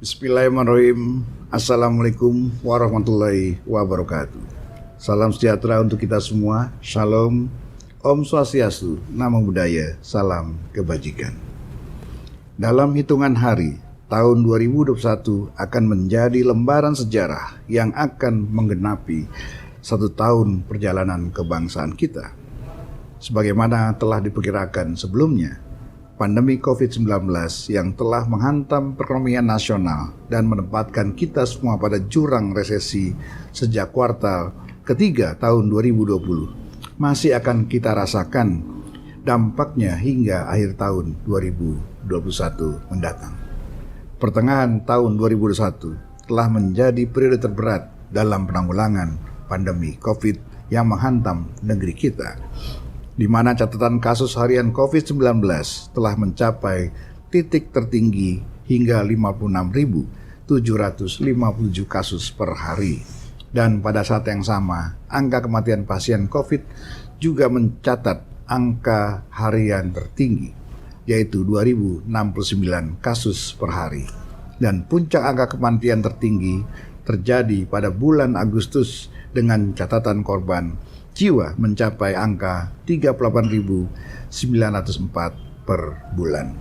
Bismillahirrahmanirrahim. Assalamualaikum warahmatullahi wabarakatuh. Salam sejahtera untuk kita semua. Shalom, Om Swastiastu, Namo Buddhaya, salam kebajikan. Dalam hitungan hari, tahun 2021 akan menjadi lembaran sejarah yang akan menggenapi 1 tahun perjalanan kebangsaan kita. Sebagaimana telah diperkirakan sebelumnya, pandemi COVID-19 yang telah menghantam perekonomian nasional dan menempatkan kita semua pada jurang resesi sejak kuartal ketiga tahun 2020 masih akan kita rasakan dampaknya hingga akhir tahun 2021 mendatang. Pertengahan tahun 2021 telah menjadi periode terberat dalam penanggulangan pandemi COVID yang menghantam negeri kita, di mana catatan kasus harian COVID-19 telah mencapai titik tertinggi hingga 56.757 kasus per hari. Dan pada saat yang sama, angka kematian pasien COVID juga mencatat angka harian tertinggi, yaitu 2.069 kasus per hari. Dan puncak angka kematian tertinggi terjadi pada bulan Agustus dengan catatan korban jiwa mencapai angka 38.904 per bulan.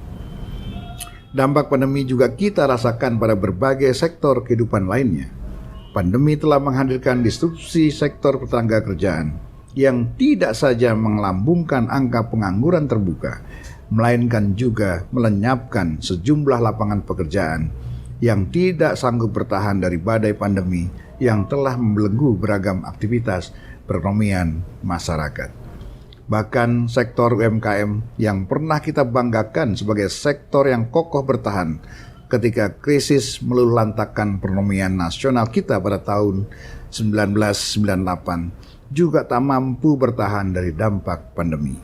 Dampak pandemi juga kita rasakan pada berbagai sektor kehidupan lainnya. Pandemi telah menghadirkan disrupsi sektor ketenaga kerjaan yang tidak saja melambungkan angka pengangguran terbuka, melainkan juga melenyapkan sejumlah lapangan pekerjaan yang tidak sanggup bertahan dari badai pandemi yang telah membelenggu beragam aktivitas perekonomian masyarakat. Bahkan sektor UMKM yang pernah kita banggakan sebagai sektor yang kokoh bertahan ketika krisis meluluhlantakkan perekonomian nasional kita pada tahun 1998 juga tak mampu bertahan dari dampak pandemi.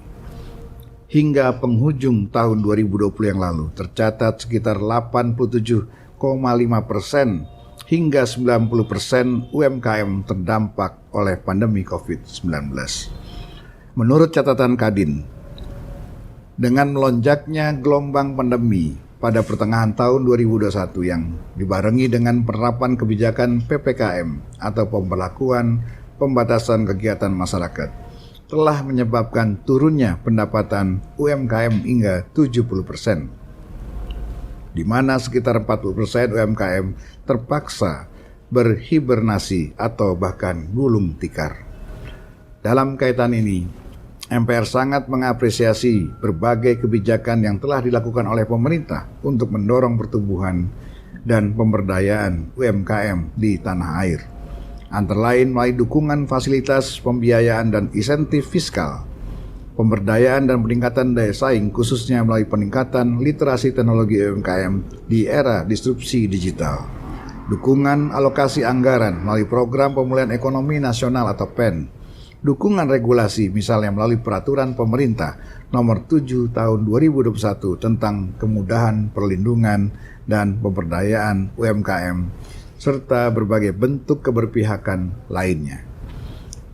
Hingga penghujung tahun 2020 yang lalu tercatat sekitar 87,5% hingga 90% UMKM terdampak oleh pandemi COVID-19. Menurut catatan Kadin, dengan melonjaknya gelombang pandemi pada pertengahan tahun 2021 yang dibarengi dengan penerapan kebijakan PPKM atau pemberlakuan pembatasan kegiatan masyarakat, telah menyebabkan turunnya pendapatan UMKM hingga 70%. Di mana sekitar 40% UMKM terpaksa berhibernasi atau bahkan gulung tikar. Dalam kaitan ini, MPR sangat mengapresiasi berbagai kebijakan yang telah dilakukan oleh pemerintah untuk mendorong pertumbuhan dan pemberdayaan UMKM di tanah air. Antara lain melalui dukungan fasilitas pembiayaan dan insentif fiskal, pemberdayaan dan peningkatan daya saing khususnya melalui peningkatan literasi teknologi UMKM di era disrupsi digital. Dukungan alokasi anggaran melalui program pemulihan ekonomi nasional atau PEN. Dukungan regulasi misalnya melalui peraturan pemerintah nomor 7 tahun 2021 tentang kemudahan perlindungan dan pemberdayaan UMKM serta berbagai bentuk keberpihakan lainnya.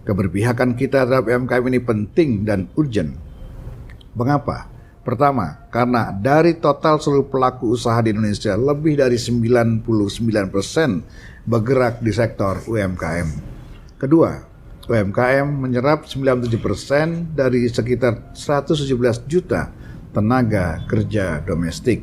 Keberpihakan kita terhadap UMKM ini penting dan urgent. Mengapa? Pertama, karena dari total seluruh pelaku usaha di Indonesia, lebih dari 99% bergerak di sektor UMKM. Kedua, UMKM menyerap 97% dari sekitar 117 juta tenaga kerja domestik.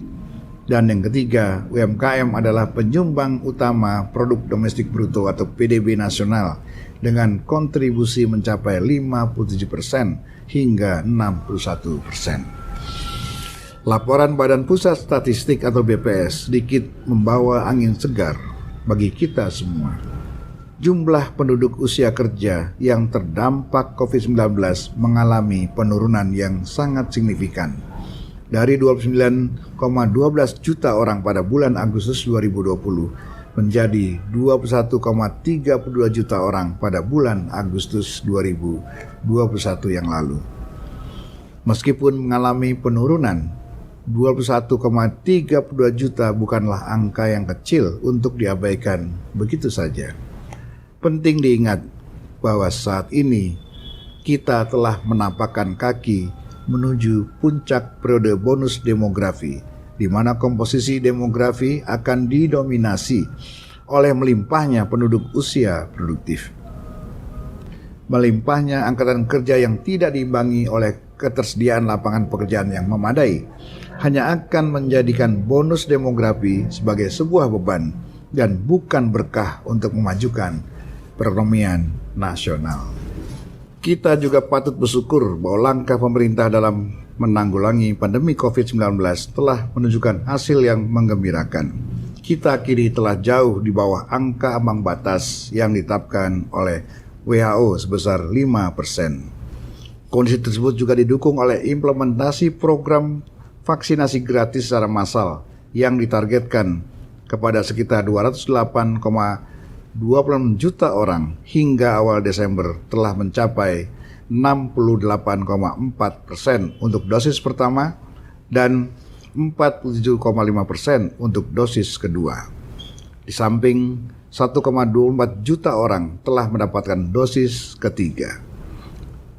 Dan yang ketiga, UMKM adalah penyumbang utama produk domestik bruto atau PDB nasional dengan kontribusi mencapai 57% hingga 61%. Laporan Badan Pusat Statistik atau BPS sedikit membawa angin segar bagi kita semua. Jumlah penduduk usia kerja yang terdampak COVID-19 mengalami penurunan yang sangat signifikan. Dari 29,12 juta orang pada bulan Agustus 2020 menjadi 21,32 juta orang pada bulan Agustus 2021 yang lalu. Meskipun mengalami penurunan, 21,32 juta bukanlah angka yang kecil untuk diabaikan begitu saja. Penting diingat bahwa saat ini kita telah menapakkan kaki menuju puncak periode bonus demografi, di di mana komposisi demografi akan didominasi oleh melimpahnya penduduk usia produktif. Melimpahnya angkatan kerja yang tidak diimbangi oleh ketersediaan lapangan pekerjaan yang memadai hanya akan menjadikan bonus demografi sebagai sebuah beban dan bukan berkah untuk memajukan perekonomian nasional. Kita juga patut bersyukur bahwa langkah pemerintah dalam menanggulangi pandemi COVID-19 telah menunjukkan hasil yang menggembirakan. Kita kini telah jauh di bawah angka ambang batas yang ditetapkan oleh WHO sebesar 5%. Kondisi tersebut juga didukung oleh implementasi program vaksinasi gratis secara massal yang ditargetkan kepada sekitar 208,26 juta orang hingga awal Desember telah mencapai 68,4% untuk dosis pertama dan 47,5% untuk dosis kedua. Di samping 1,24 juta orang telah mendapatkan dosis ketiga.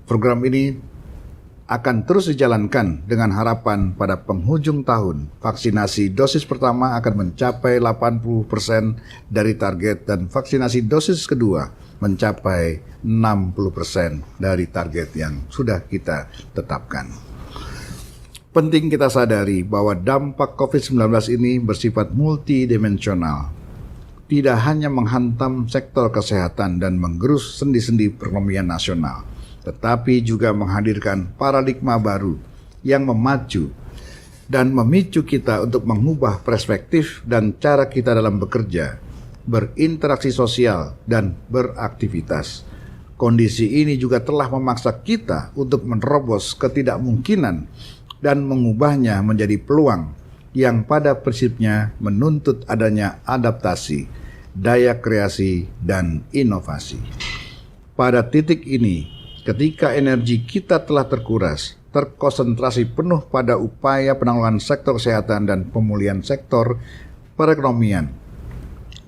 Program ini akan terus dijalankan dengan harapan pada penghujung tahun vaksinasi dosis pertama akan mencapai 80% dari target dan vaksinasi dosis kedua mencapai 60% dari target yang sudah kita tetapkan. Penting kita sadari bahwa dampak COVID-19 ini bersifat multidimensional. Tidak hanya menghantam sektor kesehatan dan menggerus sendi-sendi perekonomian nasional, tetapi juga menghadirkan paradigma baru yang memacu dan memicu kita untuk mengubah perspektif dan cara kita dalam bekerja, berinteraksi sosial, dan beraktivitas. Kondisi ini juga telah memaksa kita untuk menerobos ketidakmungkinan dan mengubahnya menjadi peluang yang pada prinsipnya menuntut adanya adaptasi, daya kreasi, dan inovasi. Pada titik ini, ketika energi kita telah terkonsentrasi penuh pada upaya penanggulangan sektor kesehatan dan pemulihan sektor perekonomian,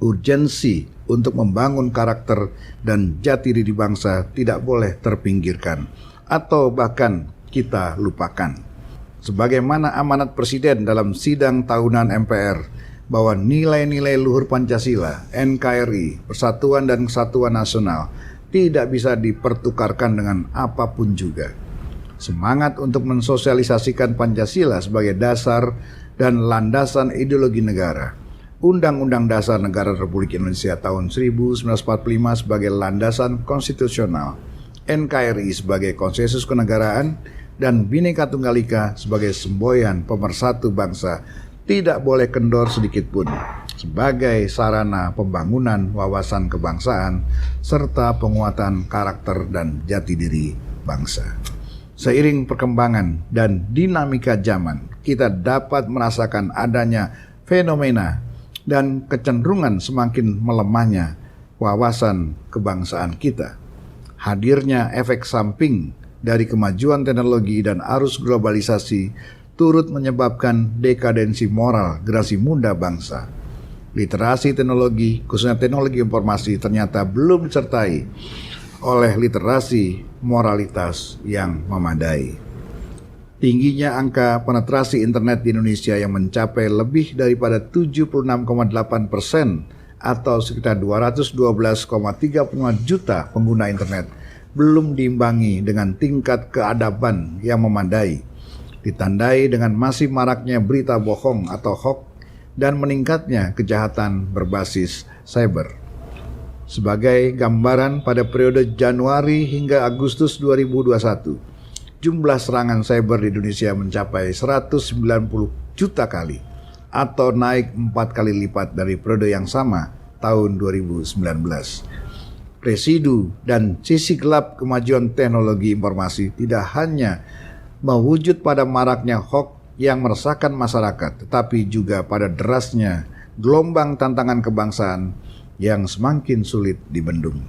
urgensi untuk membangun karakter dan jati diri bangsa tidak boleh terpinggirkan atau bahkan kita lupakan. Sebagaimana amanat Presiden dalam sidang tahunan MPR bahwa nilai-nilai luhur Pancasila, NKRI, Persatuan dan Kesatuan Nasional tidak bisa dipertukarkan dengan apapun juga. Semangat untuk mensosialisasikan Pancasila sebagai dasar dan landasan ideologi negara, Undang-Undang Dasar Negara Republik Indonesia tahun 1945 sebagai landasan konstitusional, NKRI sebagai konsensus kenegaraan, dan Bhinneka Tunggal Ika sebagai semboyan pemersatu bangsa tidak boleh kendor sedikit pun sebagai sarana pembangunan wawasan kebangsaan serta penguatan karakter dan jati diri bangsa. Seiring perkembangan dan dinamika zaman, kita dapat merasakan adanya fenomena dan kecenderungan semakin melemahnya wawasan kebangsaan kita. Hadirnya efek samping dari kemajuan teknologi dan arus globalisasi turut menyebabkan dekadensi moral generasi muda bangsa. Literasi teknologi, khususnya teknologi informasi, ternyata belum disertai oleh literasi moralitas yang memadai. Tingginya angka penetrasi internet di Indonesia yang mencapai lebih daripada 76,8% atau sekitar 212,35 juta pengguna internet belum diimbangi dengan tingkat keadaban yang memadai, ditandai dengan masih maraknya berita bohong atau hoax dan meningkatnya kejahatan berbasis cyber. Sebagai gambaran, pada periode Januari hingga Agustus 2021, jumlah serangan cyber di Indonesia mencapai 190 juta kali atau naik 4 kali lipat dari periode yang sama tahun 2019. Residu dan sisi gelap kemajuan teknologi informasi tidak hanya mewujud pada maraknya hoax yang meresahkan masyarakat, tetapi juga pada derasnya gelombang tantangan kebangsaan yang semakin sulit dibendung.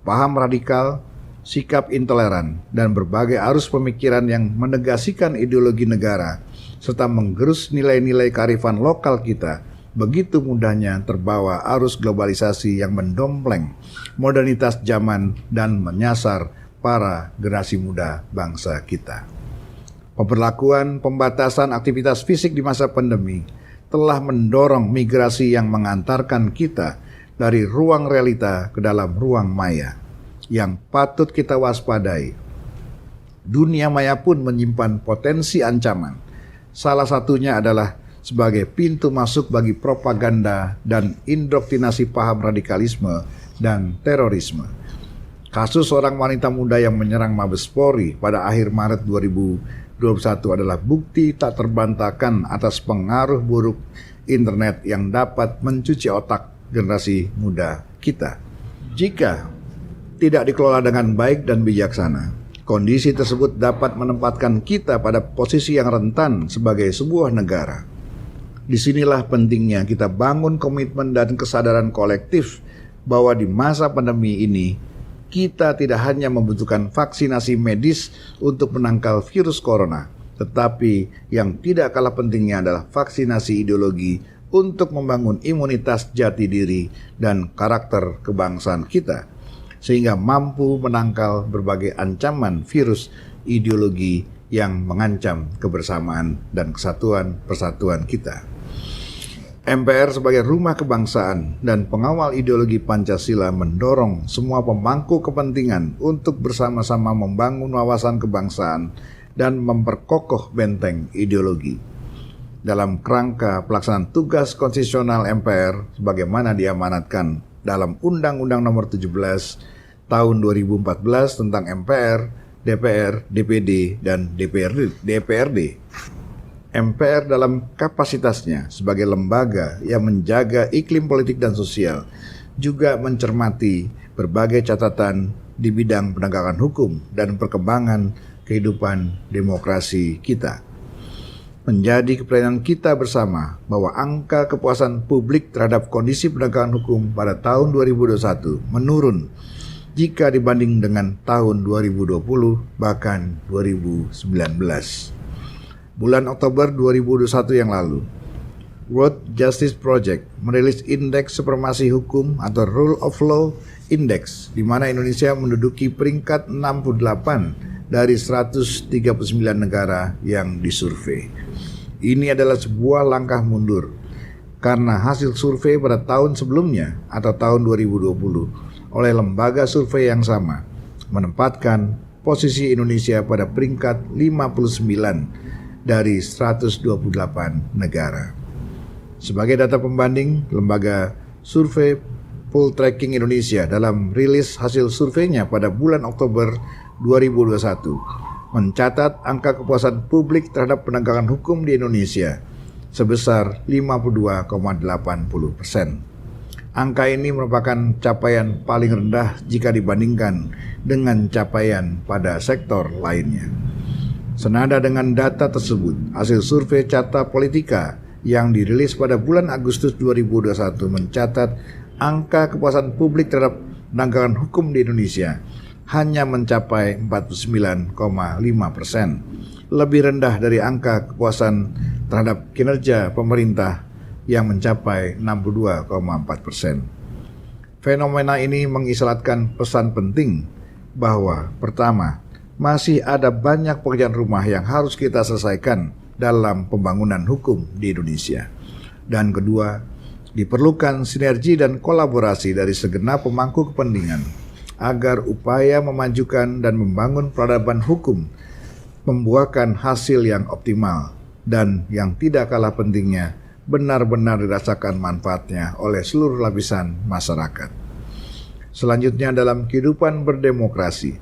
Paham radikal, sikap intoleran, dan berbagai arus pemikiran yang menegasikan ideologi negara serta menggerus nilai-nilai kearifan lokal kita begitu mudahnya terbawa arus globalisasi yang mendompleng modernitas zaman dan menyasar para generasi muda bangsa kita. Pemberlakuan pembatasan aktivitas fisik di masa pandemi telah mendorong migrasi yang mengantarkan kita dari ruang realita ke dalam ruang maya yang patut kita waspadai. Dunia maya pun menyimpan potensi ancaman. Salah satunya adalah sebagai pintu masuk bagi propaganda dan indoktrinasi paham radikalisme dan terorisme. Kasus seorang wanita muda yang menyerang Mabes Polri pada akhir Maret 2021 adalah bukti tak terbantahkan atas pengaruh buruk internet yang dapat mencuci otak generasi muda kita. Jika tidak dikelola dengan baik dan bijaksana, kondisi tersebut dapat menempatkan kita pada posisi yang rentan sebagai sebuah negara. Disinilah pentingnya kita bangun komitmen dan kesadaran kolektif bahwa di masa pandemi ini kita tidak hanya membutuhkan vaksinasi medis untuk menangkal virus corona, tetapi yang tidak kalah pentingnya adalah vaksinasi ideologi untuk membangun imunitas jati diri dan karakter kebangsaan kita, sehingga mampu menangkal berbagai ancaman virus ideologi yang mengancam kebersamaan dan kesatuan persatuan kita. MPR sebagai rumah kebangsaan dan pengawal ideologi Pancasila mendorong semua pemangku kepentingan untuk bersama-sama membangun wawasan kebangsaan dan memperkokoh benteng ideologi. Dalam kerangka pelaksanaan tugas konstitusional MPR sebagaimana diamanatkan dalam Undang-Undang Nomor 17 Tahun 2014 tentang MPR, DPR, DPD, dan DPRD. MPR dalam kapasitasnya sebagai lembaga yang menjaga iklim politik dan sosial juga mencermati berbagai catatan di bidang penegakan hukum dan perkembangan kehidupan demokrasi kita. Menjadi kepentingan kita bersama bahwa angka kepuasan publik terhadap kondisi penegakan hukum pada tahun 2021 menurun jika dibanding dengan tahun 2020 bahkan 2019. Bulan Oktober 2021 yang lalu, World Justice Project merilis Indeks Supremasi Hukum atau Rule of Law Index, di mana Indonesia menduduki peringkat 68 dari 139 negara yang disurvei. Ini adalah sebuah langkah mundur, karena hasil survei pada tahun sebelumnya atau tahun 2020 oleh lembaga survei yang sama menempatkan posisi Indonesia pada peringkat 59 dari 128 negara. Sebagai data pembanding, lembaga survei Poll Tracking Indonesia dalam rilis hasil surveinya pada bulan Oktober 2021 mencatat angka kepuasan publik terhadap penegakan hukum di Indonesia sebesar 52,80%. Angka ini merupakan capaian paling rendah jika dibandingkan dengan capaian pada sektor lainnya. Senada dengan data tersebut, hasil survei Carta Politika yang dirilis pada bulan Agustus 2021 mencatat angka kepuasan publik terhadap penegakan hukum di Indonesia hanya mencapai 49,5%, lebih rendah dari angka kepuasan terhadap kinerja pemerintah yang mencapai 62,4%. Fenomena ini mengisyaratkan pesan penting bahwa pertama, masih ada banyak pekerjaan rumah yang harus kita selesaikan dalam pembangunan hukum di Indonesia. Dan kedua, diperlukan sinergi dan kolaborasi dari segenap pemangku kepentingan agar upaya memajukan dan membangun peradaban hukum membuahkan hasil yang optimal dan yang tidak kalah pentingnya benar-benar dirasakan manfaatnya oleh seluruh lapisan masyarakat. Selanjutnya dalam kehidupan berdemokrasi,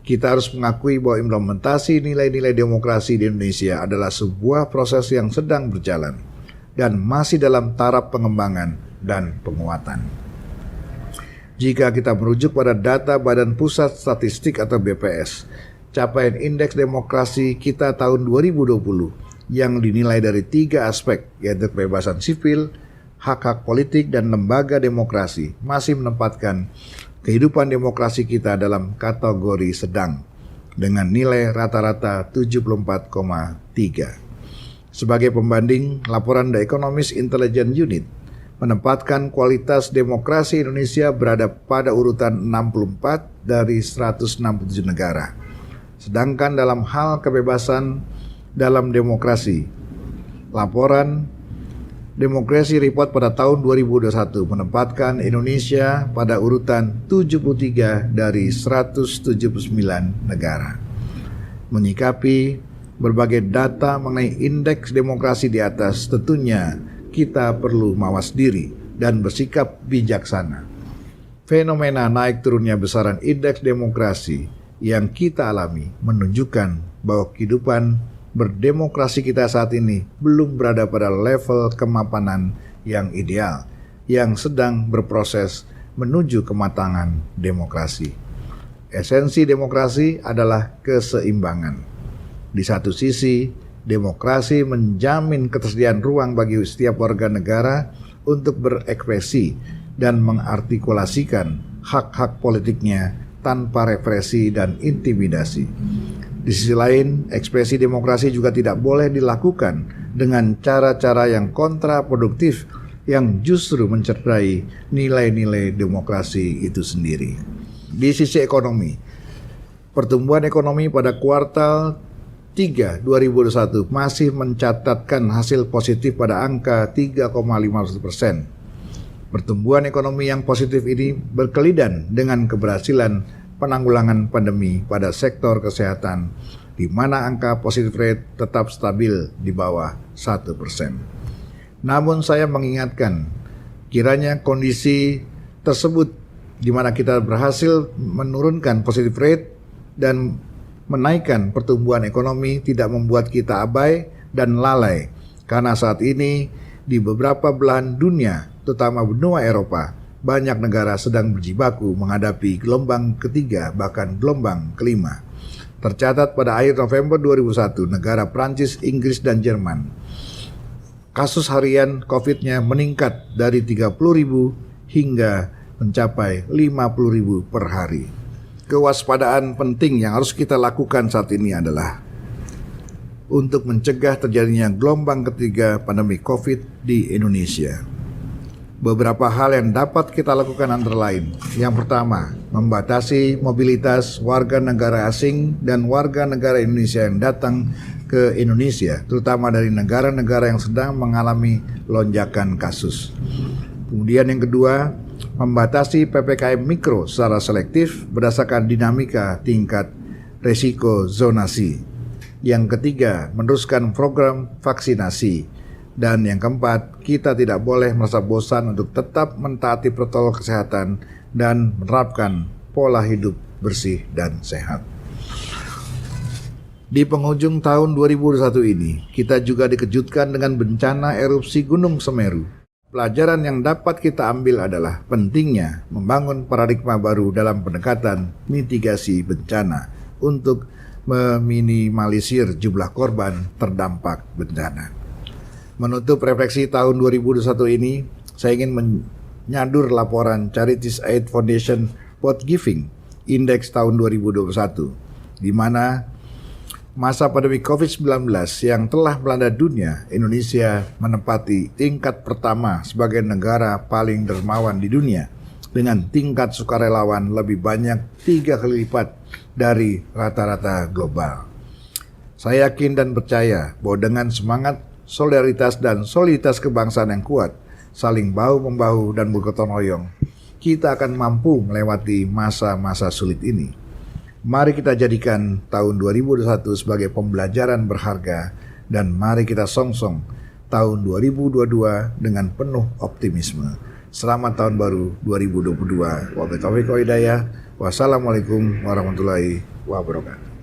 kita harus mengakui bahwa implementasi nilai-nilai demokrasi di Indonesia adalah sebuah proses yang sedang berjalan dan masih dalam taraf pengembangan dan penguatan. Jika kita merujuk pada data Badan Pusat Statistik atau BPS, capaian indeks demokrasi kita tahun 2020 yang dinilai dari 3 aspek, yaitu kebebasan sipil, hak-hak politik, dan lembaga demokrasi, masih menempatkan kehidupan demokrasi kita dalam kategori sedang dengan nilai rata-rata 74,3. Sebagai pembanding, laporan The Economist Intelligence Unit menempatkan kualitas demokrasi Indonesia berada pada urutan 64 dari 167 negara. Sedangkan dalam hal kebebasan dalam demokrasi. Laporan Democracy Report pada tahun 2021 menempatkan Indonesia pada urutan 73 dari 179 negara. Menyikapi berbagai data mengenai indeks demokrasi di atas, tentunya kita perlu mawas diri dan bersikap bijaksana. Fenomena naik turunnya besaran indeks demokrasi yang kita alami menunjukkan bahwa kehidupan berdemokrasi kita saat ini belum berada pada level kemapanan yang ideal, yang sedang berproses menuju kematangan demokrasi. Esensi demokrasi adalah keseimbangan. Di satu sisi, demokrasi menjamin ketersediaan ruang bagi setiap warga negara untuk berekspresi dan mengartikulasikan hak-hak politiknya tanpa represi dan intimidasi. Di sisi lain, ekspresi demokrasi juga tidak boleh dilakukan dengan cara-cara yang kontraproduktif yang justru mencederai nilai-nilai demokrasi itu sendiri. Di sisi ekonomi, pertumbuhan ekonomi pada kuartal 3 2021 masih mencatatkan hasil positif pada angka 3,51%. Pertumbuhan ekonomi yang positif ini berkelidan dengan keberhasilan penanggulangan pandemi pada sektor kesehatan, di mana angka positif rate tetap stabil di bawah 1%. Namun saya mengingatkan, kiranya kondisi tersebut di mana kita berhasil menurunkan positif rate dan menaikkan pertumbuhan ekonomi tidak membuat kita abai dan lalai, karena saat ini di beberapa belahan dunia, terutama benua Eropa, banyak negara sedang berjibaku menghadapi gelombang ketiga bahkan gelombang kelima. Tercatat pada akhir November 2001, negara Prancis, Inggris, dan Jerman, kasus harian COVID-nya meningkat dari 30.000 hingga mencapai 50.000 per hari. Kewaspadaan penting yang harus kita lakukan saat ini adalah untuk mencegah terjadinya gelombang ketiga pandemi COVID di Indonesia. Beberapa hal yang dapat kita lakukan antara lain. Yang pertama, membatasi mobilitas warga negara asing dan warga negara Indonesia yang datang ke Indonesia, terutama dari negara-negara yang sedang mengalami lonjakan kasus. Kemudian yang kedua, membatasi PPKM mikro secara selektif berdasarkan dinamika tingkat resiko zonasi. Yang ketiga, meneruskan program vaksinasi. Dan yang keempat, kita tidak boleh merasa bosan untuk tetap mentaati protokol kesehatan dan menerapkan pola hidup bersih dan sehat. Di penghujung tahun 2021 ini, kita juga dikejutkan dengan bencana erupsi Gunung Semeru. Pelajaran yang dapat kita ambil adalah pentingnya membangun paradigma baru dalam pendekatan mitigasi bencana untuk meminimalisir jumlah korban terdampak bencana. Menutup refleksi tahun 2021 ini, saya ingin menyadur laporan Charities Aid Foundation World Giving Index tahun 2021, di mana masa pandemi COVID-19 yang telah melanda dunia, Indonesia menempati tingkat pertama sebagai negara paling dermawan di dunia, dengan tingkat sukarelawan lebih banyak 3 kali lipat dari rata-rata global. Saya yakin dan percaya bahwa dengan semangat solidaritas dan soliditas kebangsaan yang kuat, saling bahu-membahu dan bergotong royong, kita akan mampu melewati masa-masa sulit ini. Mari kita jadikan tahun 2021 sebagai pembelajaran berharga, dan mari kita songsong tahun 2022 dengan penuh optimisme. Selamat tahun baru 2022. Wabillahi taufiq wal hidayah. Wassalamualaikum warahmatullahi wabarakatuh.